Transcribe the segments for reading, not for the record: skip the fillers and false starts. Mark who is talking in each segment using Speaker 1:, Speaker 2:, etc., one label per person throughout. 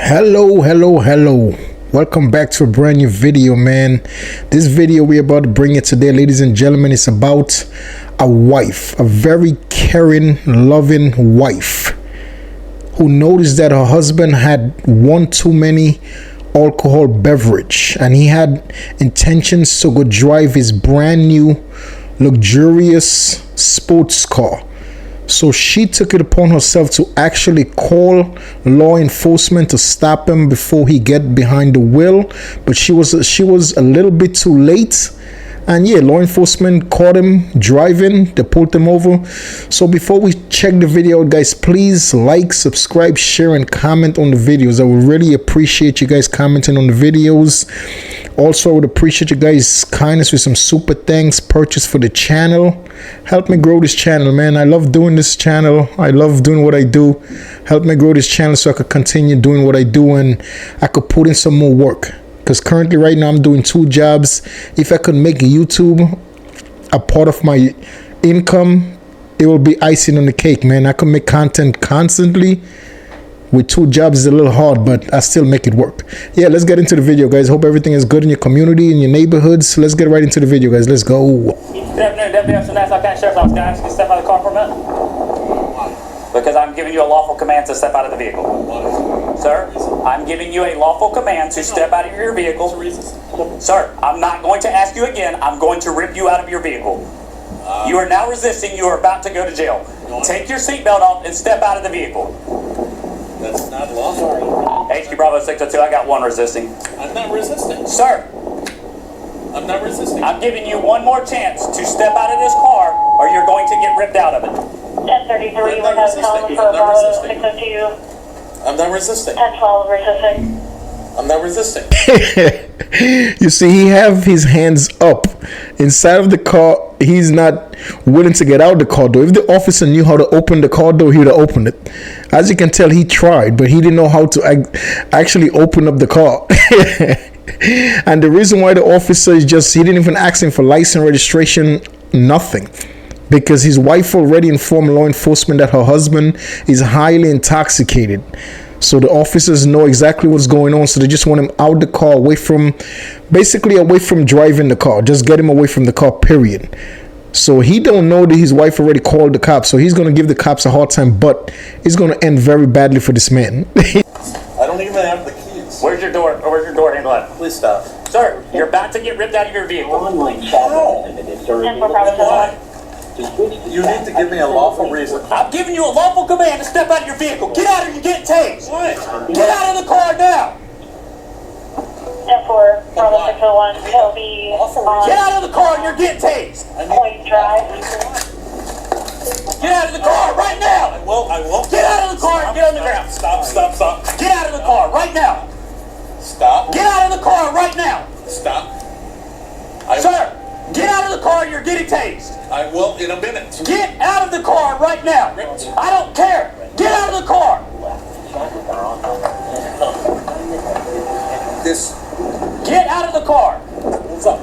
Speaker 1: Hello. Welcome back to a brand new video, man. This video we're about to bring it today, ladies and gentlemen, is about a wife, a very caring, loving wife who noticed that her husband had one too many alcohol beverage and he had intentions to go drive his brand new luxurious sports car. So she took it upon herself to actually call law enforcement to stop him before he get behind the wheel. But she was a little bit too late. And yeah, law enforcement caught him driving. They pulled him over. So before we check the video out, guys, please like, subscribe, share, and comment on the videos. I would really appreciate you guys commenting on the videos. Also, I would appreciate you guys' kindness with some super thanks purchased for the channel. Help me grow this channel, man. I love doing this channel. I love doing what I do. Help me grow this channel so I could continue doing what I do and I could put in some more work. Because currently right now I'm doing 2 jobs. If I could make YouTube a part of my income, it will be icing on the cake, man. I could make content constantly. With 2 jobs is a little hard, but I still make it work. Yeah, let's get into the video, guys. Hope everything is good in your community, in your neighborhoods. Let's get right into the video, guys. Let's go.
Speaker 2: Good afternoon, Deputy Officer Nassau County Sheriff's Office, guys. Can you step out of the car for a minute? Because I'm giving you a lawful command to step out of the vehicle. Sir, I'm giving you a lawful command to step out of your vehicle. Sir, I'm not going to ask you again. I'm going to rip you out of your vehicle. You are now resisting. You are about to go to jail. Take your seatbelt off and step out of the vehicle.
Speaker 3: That's not lawful.
Speaker 2: HQ Bravo 602, I got 1 resisting.
Speaker 3: I'm not resisting.
Speaker 2: Sir,
Speaker 3: I'm not resisting.
Speaker 2: I'm giving you 1 more chance to step out of this car or you're going to get ripped out of it.
Speaker 4: 1033,
Speaker 3: I'm not resisting.
Speaker 4: for Bravo 602.
Speaker 3: I'm not resisting.
Speaker 4: 1012 resisting.
Speaker 3: I'm not resisting.
Speaker 1: You see, he have his hands up inside of the car. He's not willing to get out the car door. If the officer knew how to open the car door, he would have opened it. As you can tell, he tried, but he didn't know how to actually open up the car. And the reason why the officer is he didn't even ask him for license, registration, nothing. Because his wife already informed law enforcement that her husband is highly intoxicated. So the officers know exactly what's going on. So they just want him out the car, away from driving the car. Just get him away from the car, period. So he don't know that his wife already called the cops. So he's going to give the cops a hard time, but it's going to end very badly for this man.
Speaker 3: I don't even have the keys.
Speaker 2: Where's your door handle at?
Speaker 3: Please stop.
Speaker 2: Sir, you're about to get ripped out of your vehicle.
Speaker 3: You need to give me a lawful reason.
Speaker 2: I'm giving you a lawful command to step out of your vehicle. Get out or you get tased.
Speaker 3: Why?
Speaker 2: Get out of the car now.
Speaker 4: 10-4, Bravo 601, will be on
Speaker 2: Get out of the car and you're getting tased.
Speaker 4: Point Drive.
Speaker 2: Get out of the car right now.
Speaker 3: I will.
Speaker 2: Get out of the car and get on the ground.
Speaker 3: Stop.
Speaker 2: Get out of the car right now.
Speaker 3: Stop.
Speaker 2: Get out of the car right now.
Speaker 3: Stop.
Speaker 2: Sir, get out of the car. You're getting tased.
Speaker 3: I will in a minute.
Speaker 2: Get out of the car right now. I don't care. Get out of the car. Get out of the car.
Speaker 3: What's up?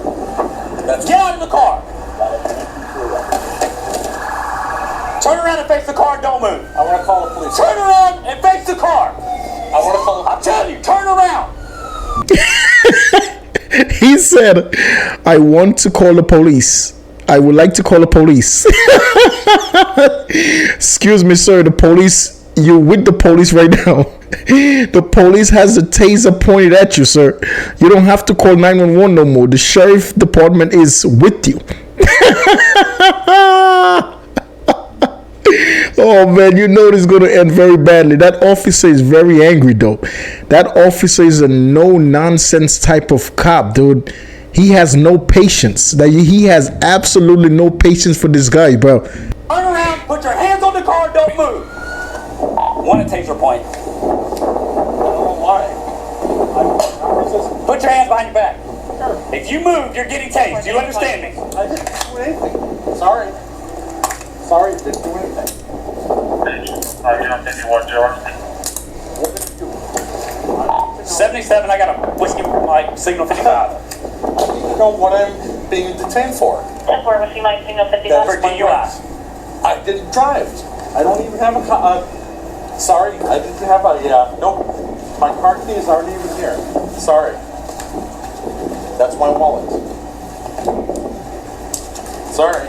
Speaker 2: Get out of the car. Turn around and face the car. Don't move.
Speaker 3: I want to call the police.
Speaker 2: Turn around and face the car.
Speaker 3: I want to call.
Speaker 2: I'm telling you, turn around.
Speaker 1: He said, I want to call the police. I would like to call the police. Excuse me, sir. The police, you're with the police right now. The police has a taser pointed at you, sir. You don't have to call 911 no more. The sheriff department is with you. Oh man, you know this is going to end very badly. That officer is very angry though. That officer is a no-nonsense type of cop, dude. He has no patience. He has absolutely no patience for this guy, bro.
Speaker 2: Turn around, put your hands on the car, don't move. 1 at taser point.
Speaker 3: Why?
Speaker 2: Put your hands behind your back. If you move, you're getting tased. Do you understand me?
Speaker 3: I didn't do anything. Sorry, didn't do anything.
Speaker 5: I don't think you want to.
Speaker 3: What did you do?
Speaker 2: 77, I got a whiskey, signal 55.
Speaker 3: I need to know what I'm being detained for.
Speaker 4: 10-4, Whiskey Mike, signal 55.
Speaker 2: For DUI.
Speaker 3: I didn't drive. I don't even have a sorry, I didn't have a, nope. My car keys aren't even here. Sorry. That's my wallet. Sorry.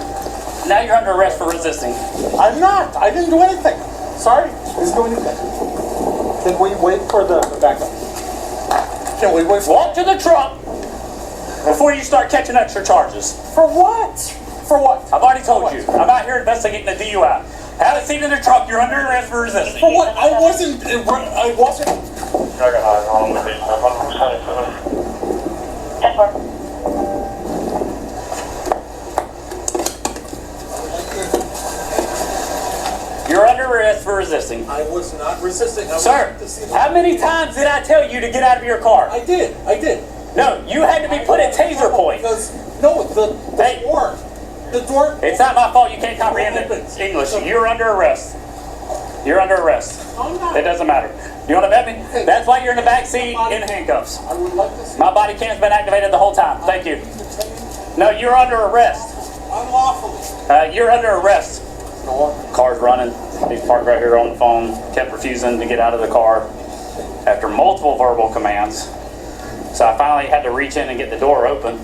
Speaker 2: Now you're under arrest for resisting.
Speaker 3: I'm not. I didn't do anything. Sorry. Didn't do anything. Can we wait for the backup? Can we wait for...
Speaker 2: Walk to the truck before you start catching extra charges.
Speaker 3: For what? For what?
Speaker 2: I've already told you. I'm out here investigating the DUI. Have a seat in the truck. You're under arrest for resisting.
Speaker 3: For what? I wasn't...
Speaker 5: I got on with it.
Speaker 2: You're under arrest for resisting.
Speaker 3: I was not resisting.
Speaker 2: Sir, how many times did I tell you to get out of your car?
Speaker 3: I did.
Speaker 2: No, you had to be put at taser point.
Speaker 3: Because, no, the door. The door.
Speaker 2: It's not my fault you can't comprehend English. You're under arrest. You're under arrest.
Speaker 3: I'm not.
Speaker 2: It doesn't matter. You want to bet me? That's why you're in the back seat in handcuffs.
Speaker 3: I would like to see...
Speaker 2: My body cam's been activated the whole time. Thank you. No, you're under arrest.
Speaker 3: Unlawfully.
Speaker 2: You're under arrest.
Speaker 3: No.
Speaker 2: Car's running. He's parked right here on the phone. Kept refusing to get out of the car after multiple verbal commands. So I finally had to reach in and get the door open.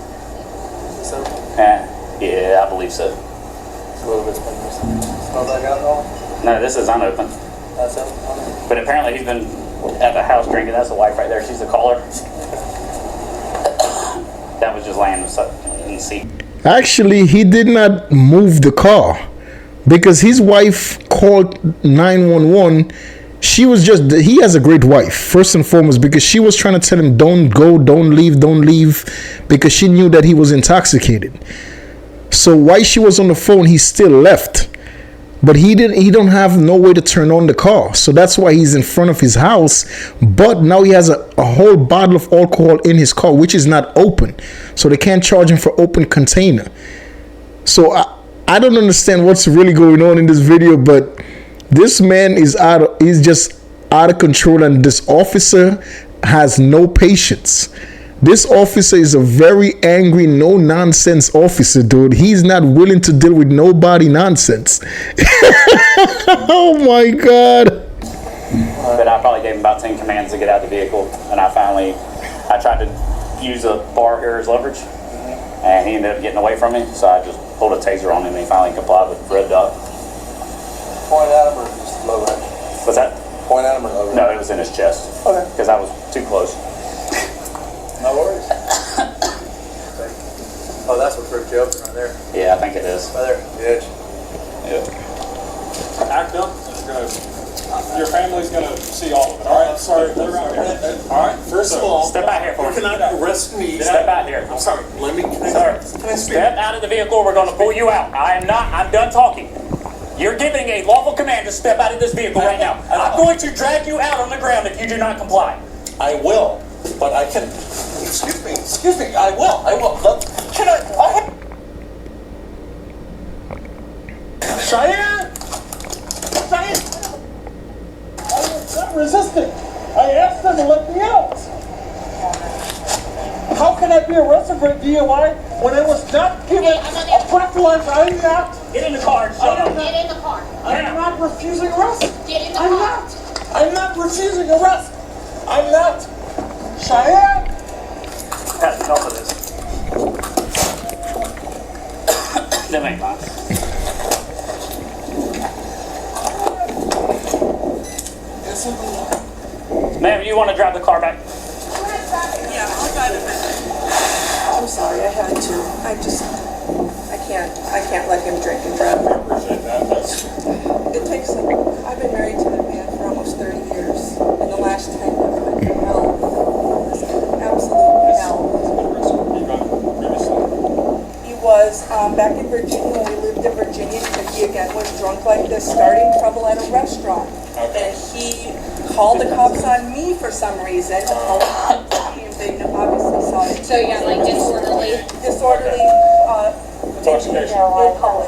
Speaker 3: So,
Speaker 2: Yeah, I believe so.
Speaker 3: it's a little bit smells like alcohol.
Speaker 2: No, this is unopened.
Speaker 3: That's it.
Speaker 2: But apparently he's been at the house drinking. That's the wife right there. She's the caller. That was just laying in the seat.
Speaker 1: Actually, he did not move the car because his wife called 911. She was just, he has a great wife, first and foremost, because she was trying to tell him, don't go, don't leave, because she knew that he was intoxicated. So while she was on the phone, he still left. But he don't have no way to turn on the car. So that's why he's in front of his house. But now he has a whole bottle of alcohol in his car, which is not open. So they can't charge him for open container. So I don't understand what's really going on in this video, but this man is he's just out of control, and this officer has no patience. This officer is a very angry, no-nonsense officer, dude. He's not willing to deal with nobody nonsense. Oh, my God.
Speaker 2: But I probably gave him about 10 commands to get out of the vehicle, and I tried to use a bar here as leverage, and he ended up getting away from me, so I just pulled a taser on him, and he finally complied with red dot.
Speaker 3: Point at him or just low range?
Speaker 2: What's that?
Speaker 3: Point at him or low range?
Speaker 2: No, it was in his chest.
Speaker 3: Okay.
Speaker 2: Because I was too close.
Speaker 3: No worries. Oh, that's what tripped you up right there.
Speaker 2: Yeah, I think it is.
Speaker 3: Right there, the edge.
Speaker 2: Yeah.
Speaker 6: Act up. Your family's gonna see all of it. All right. Sorry. All right.
Speaker 3: First of all,
Speaker 2: Step out here for
Speaker 3: you
Speaker 2: me.
Speaker 3: cannot arrest me.
Speaker 2: Step out here.
Speaker 3: I'm sorry. Let me.
Speaker 2: Sir,
Speaker 3: Can I speak?
Speaker 2: step out of the vehicle. We're going to pull you out. I'm done talking. You're giving a lawful command to step out of this vehicle right now. I'm going to drag you out on the ground if you do not comply.
Speaker 3: I will, but I can. Excuse me. I will. Can I? Cheyenne. I was not resisting. I asked them to let me out. How can I be arrested for a DUI when I was not given a breathalyzer? I'm not.
Speaker 2: Get in the car.
Speaker 4: Get in the car.
Speaker 3: I'm not refusing arrest.
Speaker 4: Get in the car.
Speaker 3: I'm not refusing arrest. I'm not. Cheyenne.
Speaker 2: That's enough of this. That ain't mine. Ma'am, you want to drive the car back?
Speaker 7: Yeah, I'll drive it back. I'm sorry, I had to. I can't let him drink and drive.
Speaker 6: I appreciate that.
Speaker 7: It takes, I've been married to that man for almost 30 years. In the last 10 years, I've been hell. Absolute hell. He was back in Virginia when we lived in Virginia, and he again was drunk like this, starting trouble at a restaurant. And he called the cops on me for some reason. And they obviously saw it.
Speaker 4: So yeah, like disorderly.
Speaker 6: Intoxication. Yeah, no problem.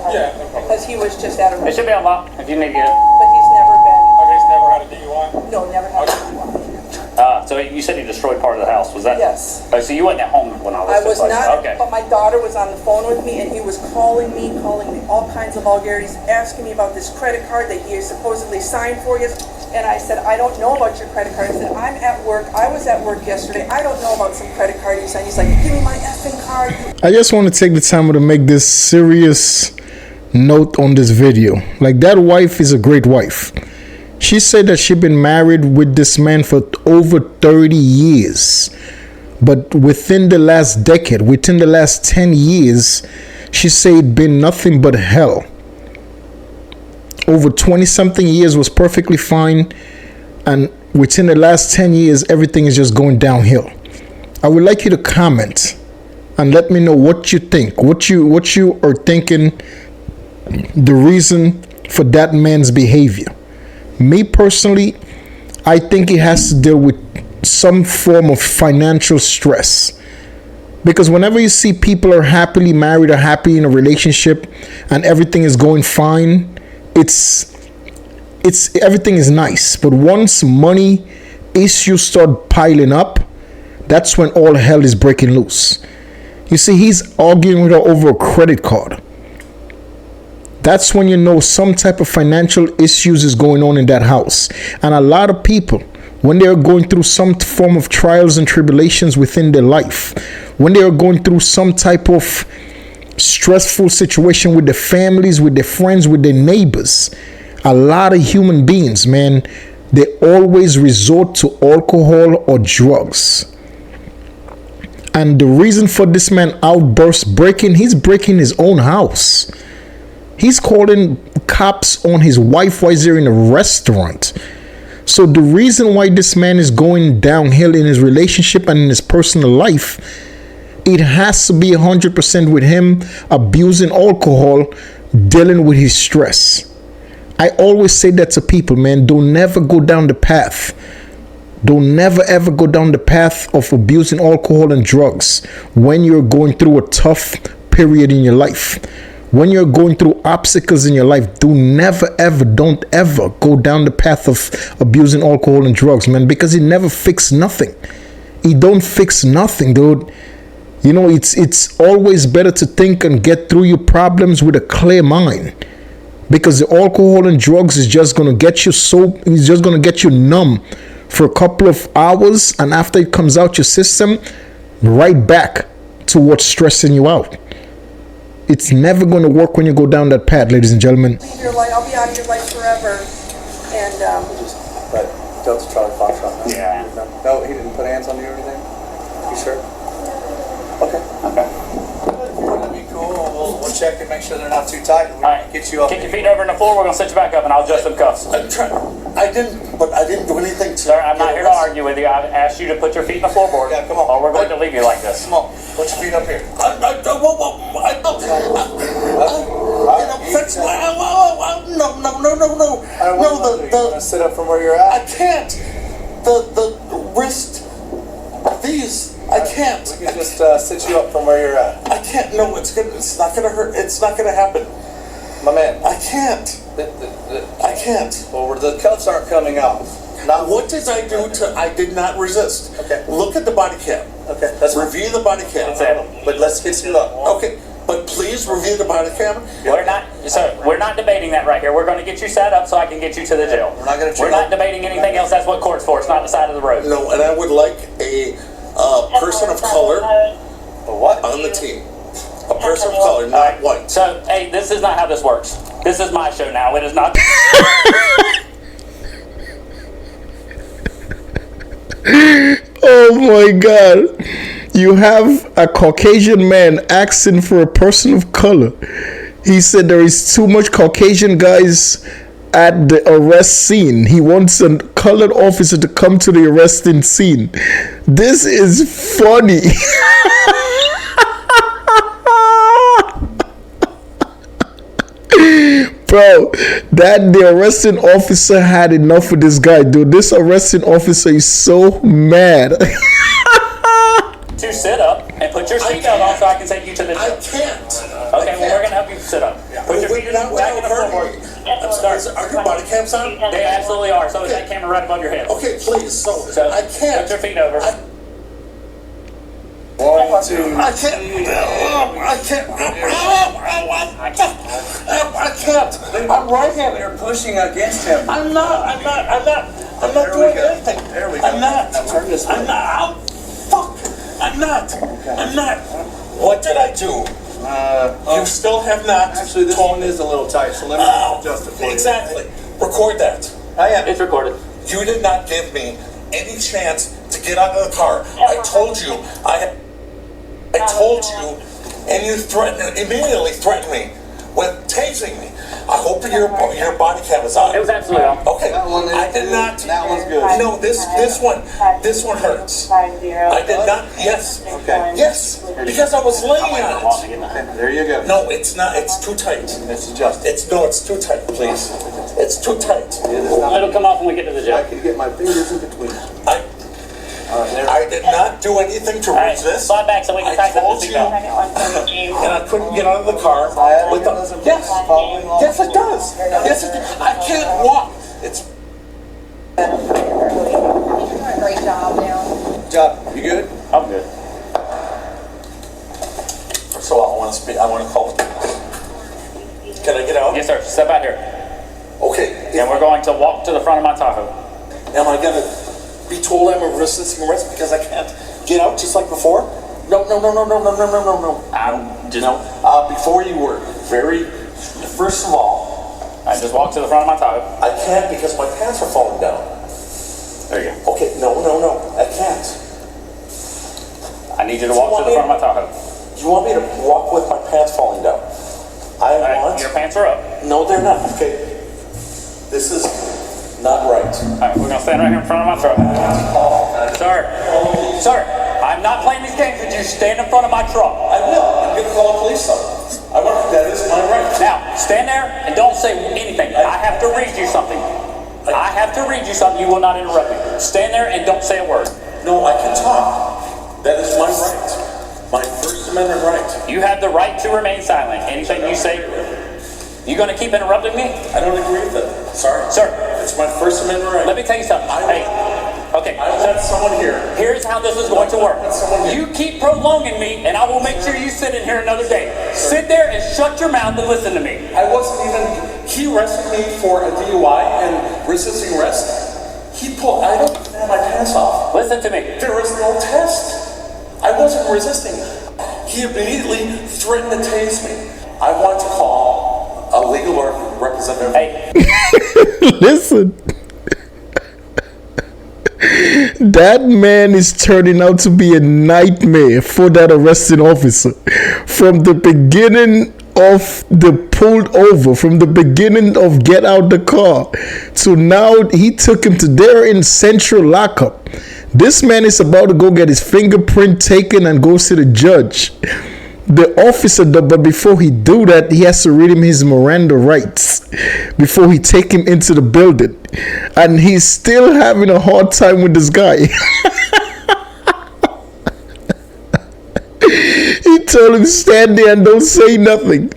Speaker 7: Because he was just at a
Speaker 2: It should be unlocked if you need to get it.
Speaker 7: but he's never been,
Speaker 6: Okay, he's never had a DUI?
Speaker 7: no, never had a
Speaker 2: So you said you destroyed part of the house. Was that?
Speaker 7: Yes.
Speaker 2: Oh, so you wasn't at home when I was.
Speaker 7: I was
Speaker 2: took place.
Speaker 7: not,
Speaker 2: Okay.
Speaker 7: but my daughter was on the phone with me, and he was calling me all kinds of vulgarities, asking me about this credit card that he supposedly signed for you. And I said, I don't know about your credit card. I said, I'm at work. I was at work yesterday. I don't know about some credit card you sent. He's like, give me my effing card.
Speaker 1: I just want to take the time to make this serious note on this video. Like, that wife is a great wife. She said that she'd been married with this man for over 30 years. But within the last decade, within the last 10 years, she said it'd been nothing but hell. Over 20-something years was perfectly fine. And within the last 10 years, everything is just going downhill. I would like you to comment and let me know what you think. What you are thinking the reason for that man's behavior. Me personally, I think he has to deal with some form of financial stress. Because whenever you see people are happily married or happy in a relationship and everything is going fine, it's everything is nice. But once money issues start piling up, that's when all hell is breaking loose. You see, he's arguing with her over a credit card. That's when you know some type of financial issues is going on in that house. And a lot of people, when they are going through some form of trials and tribulations within their life, when they are going through some type of stressful situation with their families, with their friends, with their neighbors, a lot of human beings, man, they always resort to alcohol or drugs. And the reason for this man outburst breaking, he's breaking his own house. He's calling cops on his wife while he's there in a restaurant. So the reason why this man is going downhill in his relationship and in his personal life, it has to be 100% with him abusing alcohol, dealing with his stress. I always say that to people, man, don't never go down the path. Don't never ever go down the path of abusing alcohol and drugs when you're going through a tough period in your life. When you're going through obstacles in your life, don't ever go down the path of abusing alcohol and drugs, man, because it never fixes nothing. It don't fix nothing, dude. You know, it's always better to think and get through your problems with a clear mind, because the alcohol and drugs is just going to get you it's just going to get you numb for a couple of hours, and after it comes out your system, right back to what's stressing you out. It's never going to work when you go down that path, ladies and gentlemen.
Speaker 7: Leave your life. I'll be out of your life forever. And
Speaker 3: But Delta Charlie Foxtrot.
Speaker 2: Yeah.
Speaker 3: No, he didn't put hands on you or anything? You sure? Okay. That'd be cool. We'll check and make sure they're not too tight.
Speaker 2: All right,
Speaker 3: Get you up.
Speaker 2: kick your feet over on the floor. We're gonna set you back up, and I'll adjust them cuffs.
Speaker 3: I didn't do anything to.
Speaker 2: Sir, I'm not here to argue with you. I asked you to put your feet in the floorboard.
Speaker 3: Yeah, come on.
Speaker 2: Or we're going to leave you like this.
Speaker 3: Come on, put your feet up here. No. Sit up from where you're at. I can't. The wrist. These. I can't. We can just sit you up from where you're at. I can't. No, it's not gonna hurt. It's not gonna happen. My man. I can't. I can't. Well, the cuffs aren't coming out. Now, what did I do I did not resist. Okay. Look at the body cam. Okay. Let's review the body cam. But let's get you up. Okay. But please review the body cam.
Speaker 2: We're not debating that right here. We're going to get you set up so I can get you to the jail. We're not debating anything else. That's what court's for. It's not the side of the road.
Speaker 3: No, and I would like a person of color on the team. A person of color, not white.
Speaker 2: So, hey, this is not how this works. This is my show now. It is not.
Speaker 1: Oh my God. You have a Caucasian man asking for a person of color. He said there is too much Caucasian guys at the arrest scene. He wants a colored officer to come to the arresting scene. This is funny. Bro, the arresting officer had enough of this guy, dude. This arresting officer is so mad.
Speaker 2: To sit up and put your seatbelt on so I can take you to the jail.
Speaker 3: I can't.
Speaker 2: Okay, well, we're going to help you sit up. Put your feet back in the floorboard.
Speaker 3: Are your body cams on?
Speaker 2: They absolutely are. So is that camera right above your head.
Speaker 3: Okay, please. So I can't.
Speaker 2: Put your feet over.
Speaker 3: 1, 2. I can't. I'm right-handed.
Speaker 5: You're pushing against him.
Speaker 3: I'm not doing anything.
Speaker 5: There we go.
Speaker 3: I'm not.
Speaker 5: Now turn this way.
Speaker 3: I'm not. Fuck. I'm not. What did I do? You still have not.
Speaker 5: Actually, this one is a little tight, so let me adjust it for you.
Speaker 3: Exactly. Record that.
Speaker 2: It's recorded.
Speaker 3: You did not give me any chance to get out of the car. I told you, and you immediately threatened me with tasing me. I hope your body cam is on.
Speaker 2: It was absolutely on.
Speaker 3: Okay,
Speaker 5: That one is
Speaker 3: I did not.
Speaker 5: That one's good.
Speaker 3: No, this one hurts. I did not. Yes.
Speaker 5: Okay.
Speaker 3: Yes. Because I was laying on it.
Speaker 5: Okay, there you go.
Speaker 3: No, it's not. It's too tight.
Speaker 5: It's adjusted.
Speaker 3: It's too tight. Please. It's too tight.
Speaker 5: It is not.
Speaker 2: It'll come off when we get to the
Speaker 5: I
Speaker 2: jail.
Speaker 5: can get my fingers in between.
Speaker 3: I did not do anything to
Speaker 2: All right,
Speaker 3: resist.
Speaker 2: slide back so we can
Speaker 3: I
Speaker 2: tighten up
Speaker 3: told
Speaker 2: the
Speaker 3: you,
Speaker 2: seatbelt.
Speaker 3: and I couldn't get out of the car. With the, yes, yes, it does. Yes, it does. I can't walk. It's
Speaker 4: You're doing a great job now.
Speaker 5: Job, you good?
Speaker 2: I'm good.
Speaker 3: so I want to speak. I want to call. Can I get out?
Speaker 2: Yes, sir. Step out here.
Speaker 3: Okay.
Speaker 2: And we're going to walk to the front of my Tahoe.
Speaker 3: Am I gonna be told I'm a resisting arrest because I can't get out just like before? No.
Speaker 2: I'm just.
Speaker 3: Before you were very. First of all,
Speaker 2: I just walked to the front of my Tahoe.
Speaker 3: I can't because my pants are falling down.
Speaker 2: There you go.
Speaker 3: Okay, no, I can't.
Speaker 2: I need you to walk to the front of my Tahoe.
Speaker 3: You want me to walk with my pants falling down? I
Speaker 2: All right,
Speaker 3: want.
Speaker 2: your pants are up.
Speaker 3: No, they're not. Okay, this is not right.
Speaker 2: All right, we're gonna stand right here in front of my truck. Sir, I'm not playing these games with you. Stand in front of my truck.
Speaker 3: I will. I'm gonna call a police officer. That is my right.
Speaker 2: Now, stand there and don't say anything. I have to read you something. I have to read you something. You will not interrupt me. Stand there and don't say a word.
Speaker 3: No, I can talk. That is my right. My First Amendment right.
Speaker 2: You have the right to remain silent. Anything you say, you gonna keep interrupting me?
Speaker 3: I don't agree with that. Sorry.
Speaker 2: Sir.
Speaker 3: It's my First Amendment right.
Speaker 2: Let me tell you something. Hey, okay.
Speaker 3: I want someone here.
Speaker 2: Here's how this is going to work. You keep prolonging me, and I will make sure you sit in here another day. Sit there and shut your mouth and listen to me.
Speaker 3: I wasn't even. He arrested me for a DUI and resisting arrest. I don't have my pants off.
Speaker 2: Listen to me.
Speaker 3: There was no test. I wasn't resisting. He immediately threatened to tase me. I want to call a legal representative.
Speaker 2: Hey.
Speaker 1: Listen. That man is turning out to be a nightmare for that arresting officer. From the beginning of the pulled over, from the beginning of get out the car, to now he took him to there in central lockup. This man is about to go get his fingerprint taken and go see the judge. The officer, but before he do that, he has to read him his Miranda rights before he take him into the building. And he's still having a hard time with this guy. He told him, stand there and don't say nothing.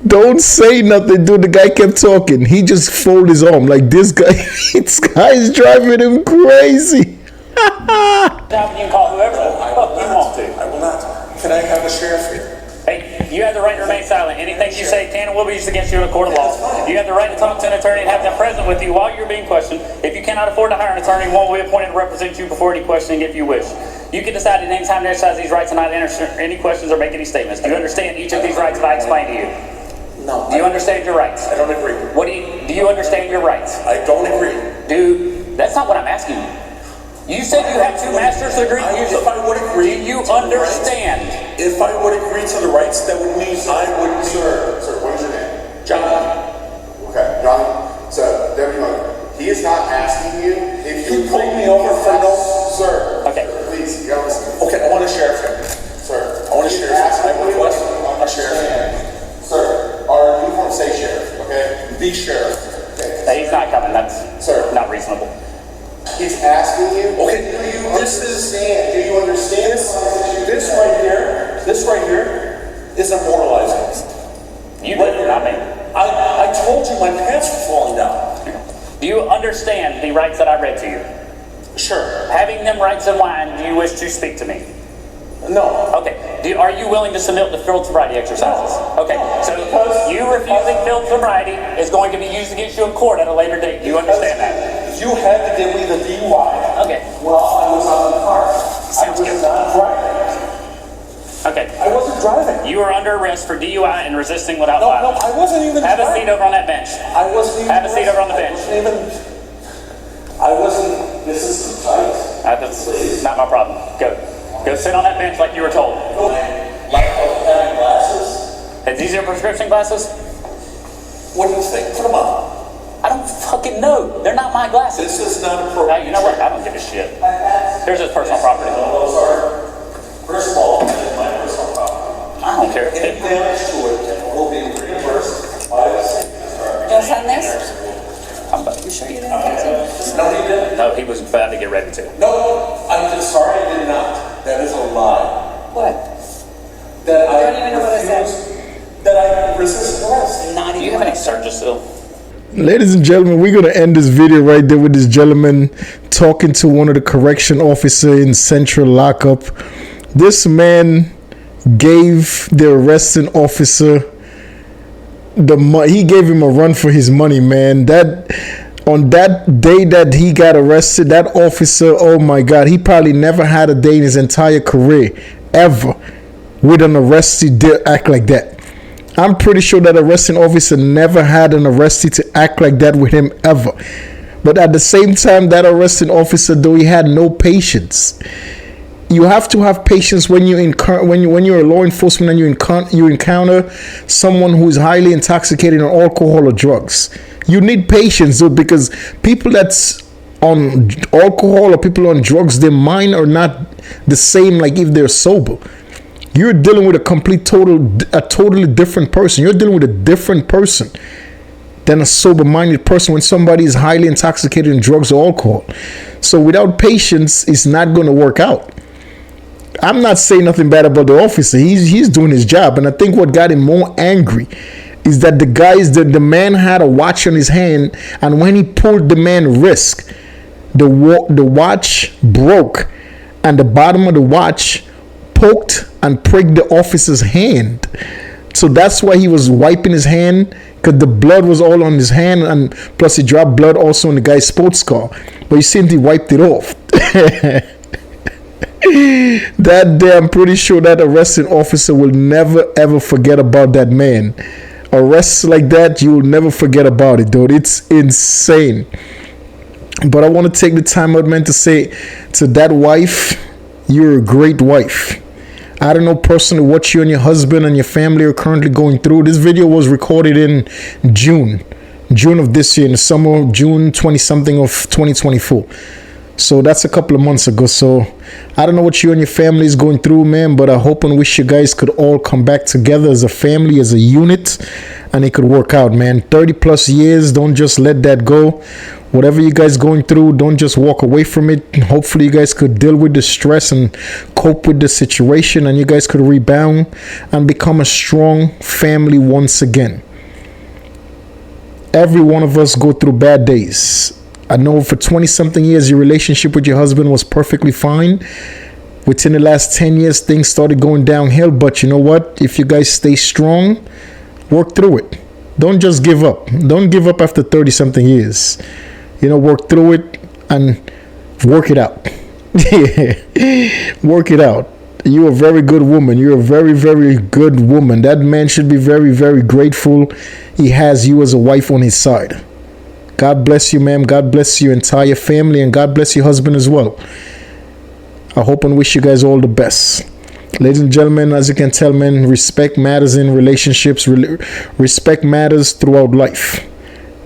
Speaker 1: Don't say nothing, dude. The guy kept talking. He just folded his arm like this guy. This guy is driving him crazy.
Speaker 2: Now you can call whoever the fuck you want to.
Speaker 3: I will not. Can I have a sheriff here?
Speaker 2: Hey, you have the right to remain silent. Anything you say can and will be used against you in a court of law. You have the right to talk to an attorney and have them present with you while you're being questioned. If you cannot afford to hire an attorney, one will be appointed to represent you before any questioning if you wish. You can decide at any time to exercise these rights and not answer any questions or make any statements. Do you understand each of these rights that I explained to you?
Speaker 3: No.
Speaker 2: Do you understand your rights?
Speaker 3: I don't agree.
Speaker 2: Do you understand your rights?
Speaker 3: I don't agree.
Speaker 2: That's not what I'm asking you. You said you have 2 master's degrees.
Speaker 3: If I would agree,
Speaker 2: Do you understand?
Speaker 3: If I would agree to the rights, that would mean I would.
Speaker 8: Sir, what is your name?
Speaker 3: John.
Speaker 8: Okay, John. So, Deputy Miller, he is not asking you if
Speaker 3: You pulled me over for no.
Speaker 8: Sir.
Speaker 2: Okay.
Speaker 8: Please, you gotta listen.
Speaker 3: Okay, I want a sheriff here.
Speaker 8: Sir.
Speaker 3: I want a sheriff. I request a sheriff.
Speaker 8: Sir, our uniform say sheriff, okay?
Speaker 3: The sheriff.
Speaker 2: He's not coming. That's not reasonable.
Speaker 8: He's asking you.
Speaker 3: Okay,
Speaker 8: Do you
Speaker 3: understand?
Speaker 8: Do you understand
Speaker 3: This right here is immoralizing.
Speaker 2: You did it, not me.
Speaker 3: I told you my pants were falling down.
Speaker 2: Do you understand the rights that I read to you?
Speaker 3: Sure.
Speaker 2: Having them rights in mind, do you wish to speak to me?
Speaker 3: No.
Speaker 2: Okay. Are you willing to submit to field sobriety exercises? Okay. So you refusing field sobriety is going to be used against you in court at a later date. Do you understand that?
Speaker 3: You had to give me the DUI.
Speaker 2: Okay.
Speaker 3: While I was on the car.
Speaker 2: Sounds
Speaker 3: I was
Speaker 2: good.
Speaker 3: not driving.
Speaker 2: Okay.
Speaker 3: I wasn't driving.
Speaker 2: You are under arrest for DUI and resisting without
Speaker 3: No,
Speaker 2: violence.
Speaker 3: I wasn't even
Speaker 2: Have a
Speaker 3: driving.
Speaker 2: seat over on that bench.
Speaker 3: I wasn't even.
Speaker 2: Have a seat over on the bench.
Speaker 3: I wasn't. This is too tight.
Speaker 2: That's not my problem. Go sit on that bench like you were told.
Speaker 3: Like having glasses.
Speaker 2: And these are prescription glasses?
Speaker 3: What do you think? Put them on.
Speaker 2: I don't fucking know. They're not my glasses.
Speaker 3: This is not appropriate.
Speaker 2: You know what? I don't give a shit. Here's his personal property.
Speaker 3: Those are, first of all, it's my personal property.
Speaker 2: I don't care.
Speaker 3: Any damage to it will be reimbursed by the city.
Speaker 7: You'll sign this?
Speaker 2: You sure you didn't?
Speaker 3: No, he didn't.
Speaker 2: No, he was about to get ready to.
Speaker 3: No, I'm just sorry I did not. That is a lie.
Speaker 7: What?
Speaker 3: That I
Speaker 7: don't even know what I said.
Speaker 3: refused, that I resisted arrest.
Speaker 7: Not
Speaker 2: Do
Speaker 7: even.
Speaker 2: you have any surges still?
Speaker 1: Ladies and gentlemen, we're going to end this video right there with this gentleman talking to one of the correction officer in Central Lockup. This man gave the arresting officer he gave him a run for his money, man. That on that day that he got arrested, that officer, oh my God, he probably never had a day in his entire career ever with an arrestee to act like that. I'm pretty sure that arresting officer never had an arrestee to act like that with him ever. But at the same time, that arresting officer, though, he had no patience. You have to have patience when you're a law enforcement and you encounter someone who is highly intoxicated on alcohol or drugs. You need patience, though, because people that's on alcohol or people on drugs, their mind are not the same like if they're sober. You're dealing with a totally different person. You're dealing with a different person than a sober-minded person when somebody is highly intoxicated in drugs or alcohol. So without patience, it's not going to work out. I'm not saying nothing bad about the officer. He's doing his job. And I think what got him more angry is that the man had a watch on his hand, and when he pulled the man's wrist, the watch broke, and the bottom of the watch poked and pricked the officer's hand. So that's why he was wiping his hand, because the blood was all on his hand, and plus he dropped blood also on the guy's sports car. But you see, he wiped it off. That day, I'm pretty sure that arresting officer will never ever forget about that man. Arrests like that, you will never forget about it, dude. It's insane. But I want to take the time out, man, to say to that wife, you're a great wife. I don't know personally what you and your husband and your family are currently going through. This video was recorded in June of this year, in the summer, June 20-something of 2024. So that's a couple of months ago. So I don't know what you and your family is going through, man, but I hope and wish you guys could all come back together as a family, as a unit, and it could work out, man. 30 plus years, don't just let that go. Whatever you guys going through, don't just walk away from it. Hopefully you guys could deal with the stress and cope with the situation, and you guys could rebound and become a strong family once again. Every one of us go through bad days. I know for 20-something years, your relationship with your husband was perfectly fine. Within the last 10 years, things started going downhill. But you know what? If you guys stay strong, work through it. Don't just give up. Don't give up after 30-something years. You know, work through it and work it out. Work it out. You're a very good woman. You're a very, very good woman. That man should be very, very grateful he has you as a wife on his side. God bless you, ma'am. God bless your entire family, and God bless your husband as well. I hope and wish you guys all the best. Ladies and gentlemen, as you can tell, man, respect matters in relationships. Respect matters throughout life.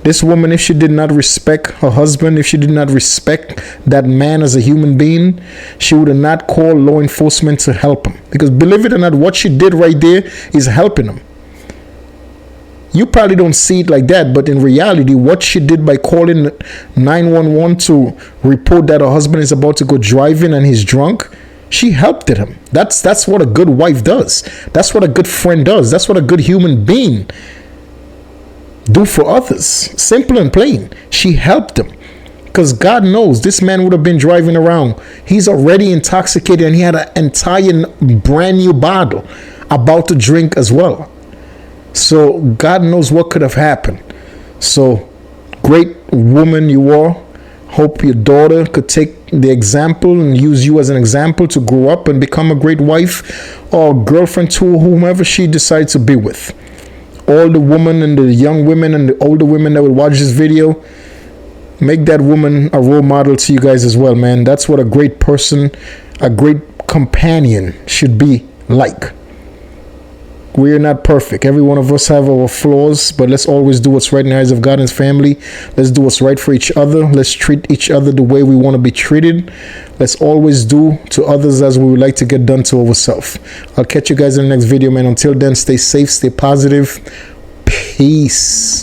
Speaker 1: This woman, if she did not respect her husband, if she did not respect that man as a human being, she would have not called law enforcement to help him. Because believe it or not, what she did right there is helping him. You probably don't see it like that, but in reality, what she did by calling 911 to report that her husband is about to go driving and he's drunk, she helped him. That's what a good wife does. That's what a good friend does. That's what a good human being do for others. Simple and plain. She helped him. because God knows this man would have been driving around. He's already intoxicated and he had an entire brand new bottle about to drink as well. So God knows what could have happened. So great woman you are. Hope your daughter could take the example and use you as an example to grow up and become a great wife or girlfriend to whomever she decides to be with. All the women and the young women and the older women that will watch this video, make that woman a role model to you guys as well, man. That's what a great person, a great companion should be like. We're not perfect. Every one of us have our flaws, but let's always do what's right in the eyes of God and His family. Let's do what's right for each other. Let's treat each other the way we want to be treated. Let's always do to others as we would like to get done to ourselves. I'll catch you guys in the next video, man. Until then, stay safe, stay positive. Peace.